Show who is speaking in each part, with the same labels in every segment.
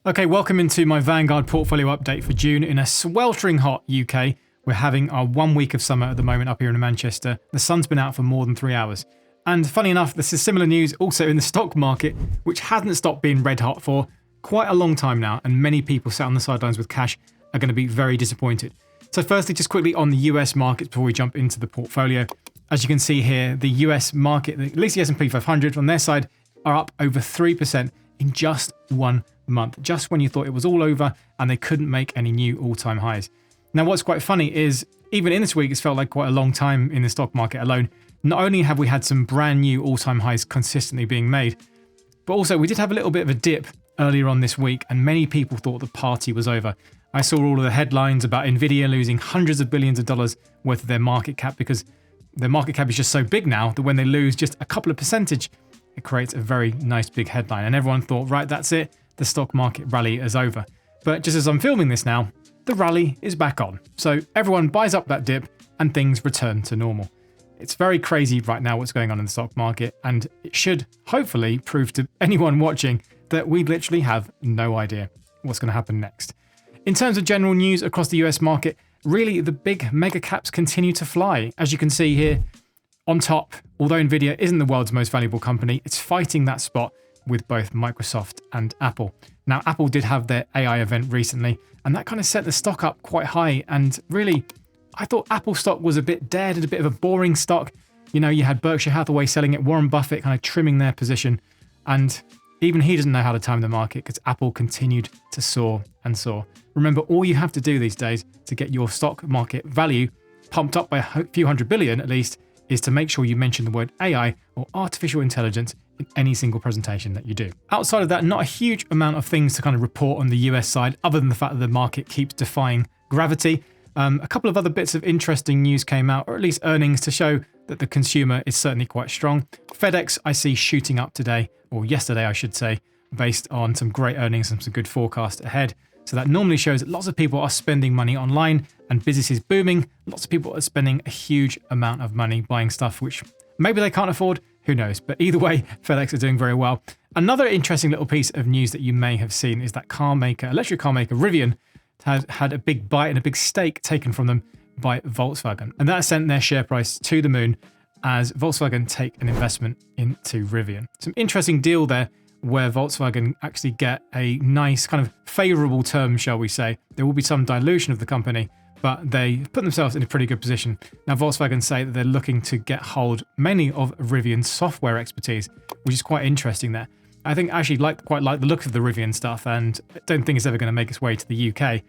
Speaker 1: Okay, welcome into my Vanguard portfolio update for June. In a sweltering hot UK, we're having our 1 week of summer at the moment up here in Manchester. The sun's been out for more than 3 hours. And funny enough, this is similar news also in the stock market, which hasn't stopped being red hot for quite a long time now. And many people sat on the sidelines with cash are going to be very disappointed. So firstly, just quickly on the US markets before we jump into the portfolio. As you can see here, the US market, at least the S&P 500 on their side, are up over 3% in just 1 month, just when you thought it was all over and they couldn't make any new all-time highs. Now, what's quite funny is even in this week, it's felt like quite a long time in the stock market alone. Not only have we had some brand new all-time highs consistently being made, but also we did have a little bit of a dip earlier on this week and many people thought the party was over. I saw all of the headlines about Nvidia losing hundreds of billions of dollars worth of their market cap because their market cap is just so big now that when they lose just a couple of percentage, it creates a very nice big headline. And everyone thought, right, that's it. The stock market rally is over. But just as I'm filming this now, the rally is back on. So everyone buys up that dip and things return to normal. It's very crazy right now what's going on in the stock market, and it should hopefully prove to anyone watching that we literally have no idea what's going to happen next. In terms of general news across the US market, really the big mega caps continue to fly. As you can see here on top, although Nvidia isn't the world's most valuable company, it's fighting that spot with both Microsoft and Apple. Now, Apple did have their AI event recently, and that kind of set the stock up quite high. And really, I thought Apple stock was a bit dead and a bit of a boring stock. You know, you had Berkshire Hathaway selling it, Warren Buffett kind of trimming their position. And even he doesn't know how to time the market because Apple continued to soar and soar. Remember, all you have to do these days to get your stock market value pumped up by a few hundred billion at least is to make sure you mention the word AI or artificial intelligence in any single presentation that you do. Outside of that, not a huge amount of things to kind of report on the US side, other than the fact that the market keeps defying gravity. A couple of other bits of interesting news came out, or at least earnings, to show that the consumer is certainly quite strong. FedEx, I see shooting up today, or yesterday, I should say, based on some great earnings and some good forecast ahead. So that normally shows that lots of people are spending money online and business is booming. Lots of people are spending a huge amount of money buying stuff which maybe they can't afford, who knows. But either way, FedEx are doing very well. Another interesting little piece of news that you may have seen is that electric car maker Rivian has had a big bite and a big stake taken from them by Volkswagen. And that sent their share price to the moon as Volkswagen take an investment into Rivian. Some interesting deal there, where Volkswagen actually get a nice kind of favorable term, shall we say. There will be some dilution of the company, but they put themselves in a pretty good position. Now, Volkswagen say that they're looking to get hold mainly of Rivian's software expertise, which is quite interesting there. I think I actually quite like the look of the Rivian stuff, and I don't think it's ever going to make its way to the UK.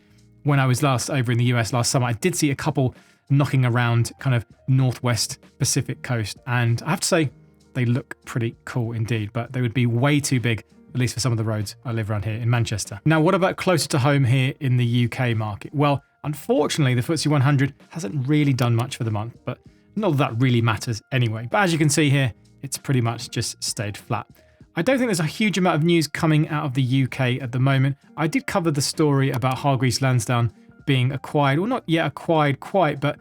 Speaker 1: When I was last over in the US last summer, I did see a couple knocking around kind of northwest Pacific coast, and I have to say, they look pretty cool indeed, but they would be way too big, at least for some of the roads I live around here in Manchester. Now, what about closer to home here in the UK market? Well, unfortunately, the FTSE 100 hasn't really done much for the month, but not that that really matters anyway. But as you can see here, it's pretty much just stayed flat. I don't think there's a huge amount of news coming out of the UK at the moment. I did cover the story about Hargreaves Lansdown being acquired, well, not yet acquired quite, but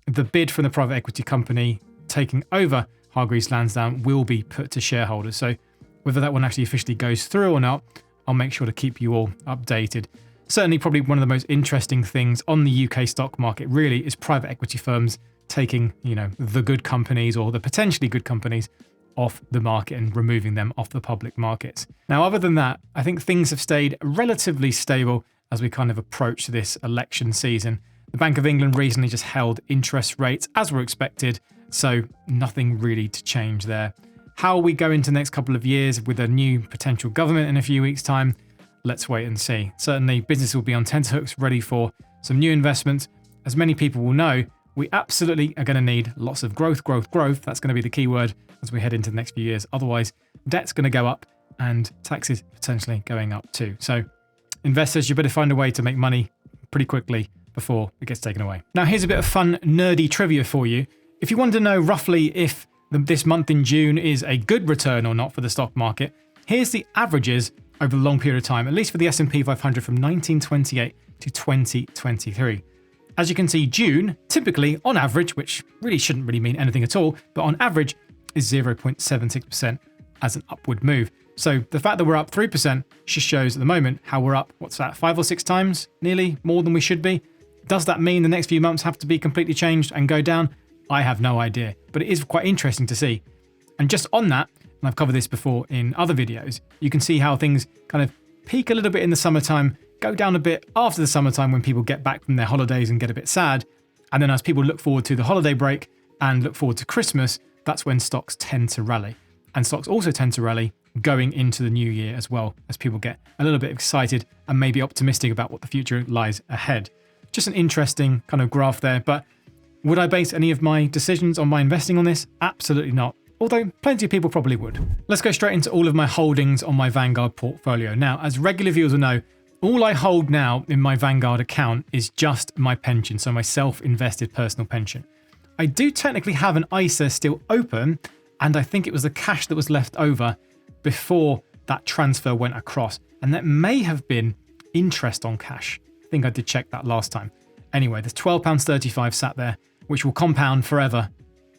Speaker 1: the bid from the private equity company taking over Hargreaves Lansdown will be put to shareholders. So whether that one actually officially goes through or not, I'll make sure to keep you all updated. Certainly, probably one of the most interesting things on the UK stock market really is private equity firms taking, the good companies or the potentially good companies off the market and removing them off the public markets. Now, other than that, I think things have stayed relatively stable as we kind of approach this election season. The Bank of England recently just held interest rates as were expected, so nothing really to change there. How we go into the next couple of years with a new potential government in a few weeks' time, let's wait and see. Certainly, business will be on tenterhooks, ready for some new investments. As many people will know, we absolutely are going to need lots of growth. That's going to be the key word as we head into the next few years. Otherwise, debt's going to go up and taxes potentially going up too. So investors, you better find a way to make money pretty quickly before it gets taken away. Now, here's a bit of fun, nerdy trivia for you. If you want to know roughly if this month in June is a good return or not for the stock market, here's the averages over a long period of time, at least for the S&P 500 from 1928 to 2023. As you can see, June, typically on average, which really shouldn't really mean anything at all, but on average is 0.76% as an upward move. So the fact that we're up 3% just shows at the moment how we're up, what's that, 5 or 6 times, nearly more than we should be. Does that mean the next few months have to be completely changed and go down? I have no idea, but it is quite interesting to see. And just on that, and I've covered this before in other videos, you can see how things kind of peak a little bit in the summertime, go down a bit after the summertime when people get back from their holidays and get a bit sad. And then as people look forward to the holiday break and look forward to Christmas, that's when stocks tend to rally. And stocks also tend to rally going into the new year as well, as people get a little bit excited and maybe optimistic about what the future lies ahead. Just an interesting kind of graph there. But would I base any of my decisions on my investing on this? Absolutely not. Although plenty of people probably would. Let's go straight into all of my holdings on my Vanguard portfolio. Now, as regular viewers will know, all I hold now in my Vanguard account is just my pension, so my self-invested personal pension. I do technically have an ISA still open, and I think it was the cash that was left over before that transfer went across. And that may have been interest on cash. I think I did check that last time. Anyway, there's £12.35 sat there, which will compound forever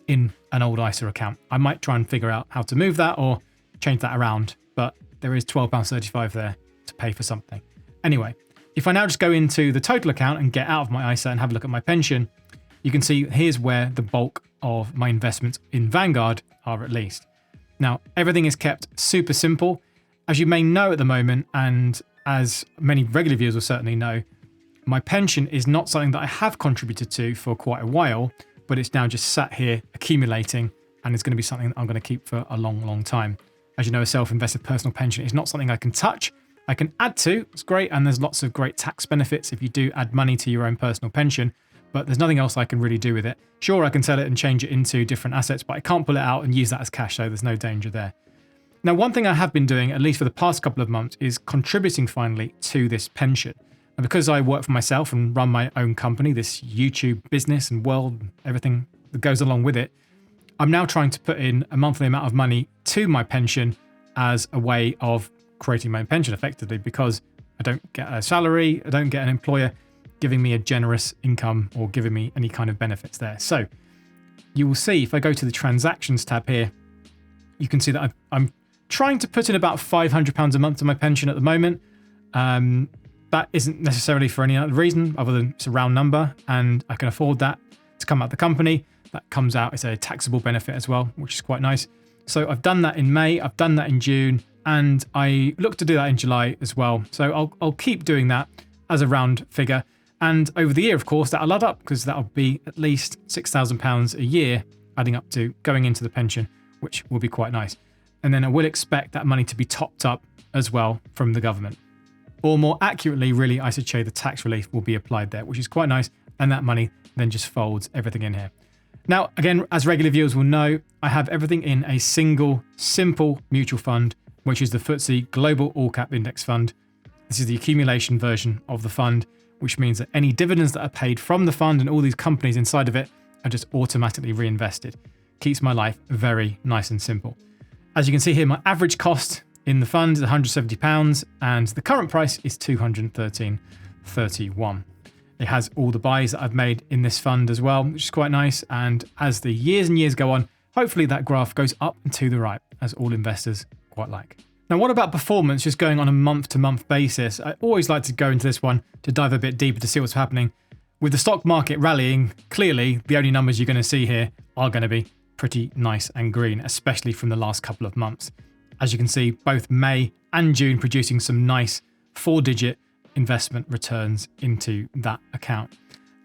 Speaker 1: in an old ISA account. I might try and figure out how to move that or change that around, but there is £12.35 there to pay for something. Anyway, if I now just go into the total account and get out of my ISA and have a look at my pension, you can see here's where the bulk of my investments in Vanguard are at least. Now, everything is kept super simple. As you may know at the moment, and as many regular viewers will certainly know, my pension is not something that I have contributed to for quite a while, but it's now just sat here accumulating, and it's going to be something that I'm going to keep for a long, long time. As you know, a self-invested personal pension is not something I can touch. I can add to, it's great, and there's lots of great tax benefits if you do add money to your own personal pension, but there's nothing else I can really do with it. Sure, I can sell it and change it into different assets, but I can't pull it out and use that as cash, so there's no danger there. Now, one thing I have been doing, at least for the past couple of months, is contributing finally to this pension. And because I work for myself and run my own company, this YouTube business and world, everything that goes along with it, I'm now trying to put in a monthly amount of money to my pension as a way of creating my own pension effectively, because I don't get a salary, I don't get an employer giving me a generous income or giving me any kind of benefits there. So you will see if I go to the transactions tab here, you can see that I'm trying to put in about £500 a month to my pension at the moment. That isn't necessarily for any other reason other than it's a round number and I can afford that to come out of the company. That comes out as a taxable benefit as well, which is quite nice. So I've done that in May, I've done that in June, and I look to do that in July as well. So I'll keep doing that as a round figure. And over the year, of course, that'll add up because that'll be at least £6,000 a year adding up to going into the pension, which will be quite nice. And then I will expect that money to be topped up as well from the government. Or more accurately, really, I should say the tax relief will be applied there, which is quite nice. And that money then just folds everything in here. Now, again, as regular viewers will know, I have everything in a single, simple mutual fund, which is the FTSE Global All Cap Index Fund. This is the accumulation version of the fund, which means that any dividends that are paid from the fund and all these companies inside of it are just automatically reinvested. Keeps my life very nice and simple. As you can see here, my average cost in the fund is £170 and the current price is £213.31. It has all the buys that I've made in this fund as well, which is quite nice. And as the years and years go on, hopefully that graph goes up and to the right, as all investors quite like. Now, what about performance just going on a month-to-month basis? I always like to go into this one to dive a bit deeper to see what's happening. With the stock market rallying, clearly the only numbers you're going to see here are going to be pretty nice and green, especially from the last couple of months. As you can see, both May and June producing some nice 4-digit investment returns into that account.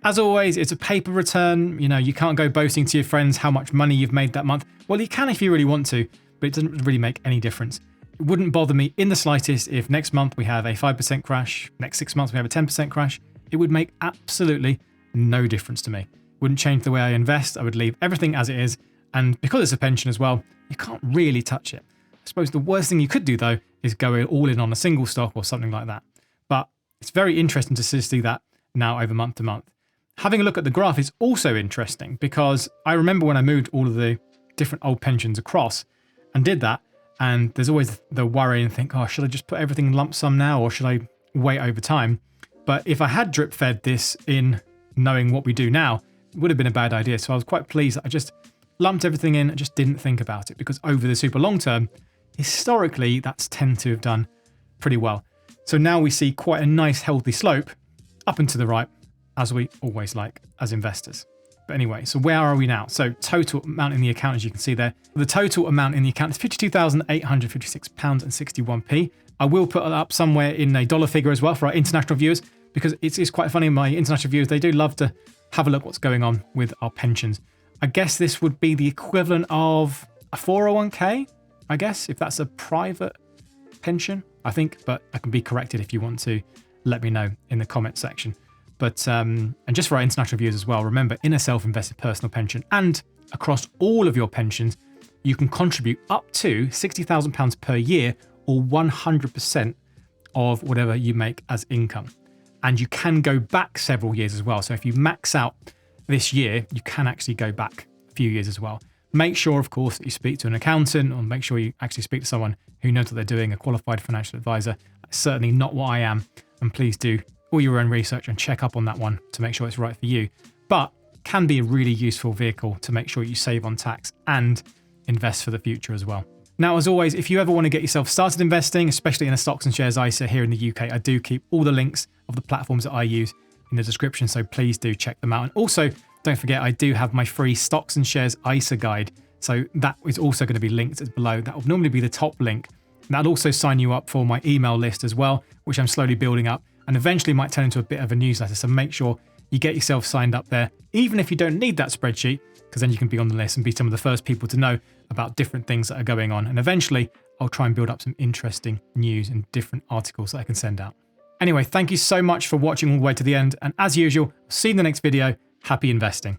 Speaker 1: As always, it's a paper return. You know, you can't go boasting to your friends how much money you've made that month. Well, you can if you really want to, but it doesn't really make any difference. It wouldn't bother me in the slightest if next month we have a 5% crash, next 6 months we have a 10% crash. It would make absolutely no difference to me. It wouldn't change the way I invest. I would leave everything as it is. And because it's a pension as well, you can't really touch it. I suppose the worst thing you could do, though, is go all in on a single stock or something like that. But it's very interesting to see that now over month to month. Having a look at the graph is also interesting because I remember when I moved all of the different old pensions across and did that, and there's always the worry and think, oh, should I just put everything in lump sum now or should I wait over time? But if I had drip fed this in knowing what we do now, it would have been a bad idea. So I was quite pleased that I just lumped everything in and just didn't think about it, because over the super long term, historically that's tend to have done pretty well. So now we see quite a nice healthy slope up and to the right, as we always like as investors. But anyway, so where are we now? So total amount in the account, as you can see there, the total amount in the account is £52,856.61. I will put it up somewhere in a dollar figure as well for our international viewers, because it's quite funny. My international viewers, they do love to have a look what's going on with our pensions. I guess this would be the equivalent of a 401k, I guess, if that's a private pension, I think, but I can be corrected if you want to let me know in the comment section. But and just for our international viewers as well, remember, in a self-invested personal pension and across all of your pensions, you can contribute up to £60,000 per year, or 100% of whatever you make as income. And you can go back several years as well. So if you max out this year, you can actually go back a few years as well. Make sure, of course, that you speak to an accountant, or make sure you actually speak to someone who knows what they're doing, a qualified financial advisor. That's certainly not what I am. And please do all your own research and check up on that one to make sure it's right for you. But can be a really useful vehicle to make sure you save on tax and invest for the future as well. Now, as always, if you ever want to get yourself started investing, especially in a stocks and shares ISA here in the UK, I do keep all the links of the platforms that I use in the description, so please do check them out. And also, don't forget, I do have my free stocks and shares ISA guide, so that is also going to be linked below. That will normally be the top link. And that'll also sign you up for my email list as well, which I'm slowly building up, and eventually might turn into a bit of a newsletter. So make sure you get yourself signed up there, even if you don't need that spreadsheet, because then you can be on the list and be some of the first people to know about different things that are going on. And eventually I'll try and build up some interesting news and different articles that I can send out. Anyway, thank you so much for watching all the way to the end. And as usual, see you in the next video. Happy investing.